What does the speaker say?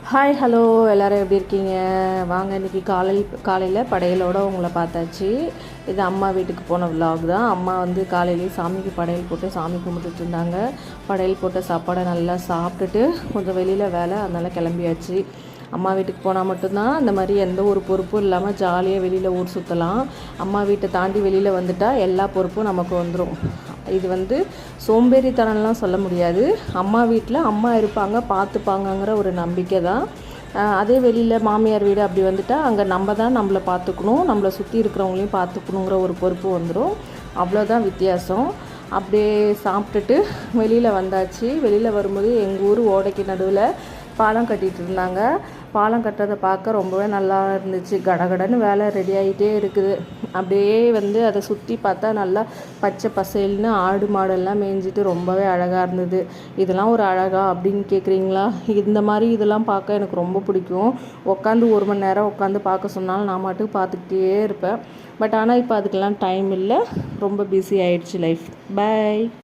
Hi hello எல்லோரும் எப்படி இருக்கீங்க? வாங்க இன்றைக்கி காலையில் படையலோடு உங்களை பார்த்தாச்சு. இது அம்மா வீட்டுக்கு போன விலாக் தான். அம்மா வந்து காலையிலேயே சாமிக்கு படையல் போட்டு சாமி கும்பிட்டுட்டு இருந்தாங்க. படையல் போட்ட சாப்பாடை நல்லா சாப்பிட்டுட்டு கொஞ்சம் வெளியில் வேலை, அதனால் கிளம்பியாச்சு. அம்மா வீட்டுக்கு போனால் மட்டும்தான் இந்த மாதிரி எந்த ஒரு பொறுப்பும் இல்லாமல் ஜாலியாக வெளியில் ஊர் சுற்றலாம். அம்மா வீட்டை தாண்டி வெளியில் வந்துட்டால் எல்லா பொறுப்பும் நமக்கு வந்துடும். இது வந்து சோம்பேறித்தனம்லாம் சொல்ல முடியாது. அம்மா வீட்டில் அம்மா இருப்பாங்க, பார்த்துப்பாங்கங்கிற ஒரு நம்பிக்கை தான். அதே வெளியில் மாமியார் வீடு அப்படி வந்துட்டால் அங்கே நம்ம தான் நம்மளை பார்த்துக்கணும், நம்மளை சுற்றி இருக்கிறவங்களையும் பார்த்துக்கணுங்கிற ஒரு பொறுப்பு வந்துடும். அவ்வளோதான் வித்தியாசம். அப்படியே சாப்பிட்டுட்டு வெளியில் வந்தாச்சு. வெளியில் வரும்போது எங்கள் ஊர் ஓடைக்கு நடுவில் பாலம் கட்டிகிட்டு இருந்தாங்க. பாலம் கட்டுறதை பார்க்க ரொம்பவே நல்லா இருந்துச்சு. கடகடன்னு வேலை ரெடி ஆகிட்டே இருக்குது. அப்படியே வந்து அதை சுற்றி பார்த்தா நல்லா பச்சை பசேல்னு ஆடு மாடெல்லாம் மேய்ஞ்சிட்டு ரொம்பவே அழகாக இருந்தது. இதெல்லாம் ஒரு அழகா அப்படின்னு கேட்குறீங்களா? இந்த மாதிரி இதெல்லாம் பார்க்க எனக்கு ரொம்ப பிடிக்கும். உட்காந்து 1 மணி நேரம் உட்காந்து பார்க்க சொன்னாலும் நான் மட்டும் பார்த்துக்கிட்டே இருப்பேன். பட் ஆனால் இப்போ அதுக்கெல்லாம் டைம் இல்லை. ரொம்ப பிஸி ஆகிடுச்சு லைஃப். பை.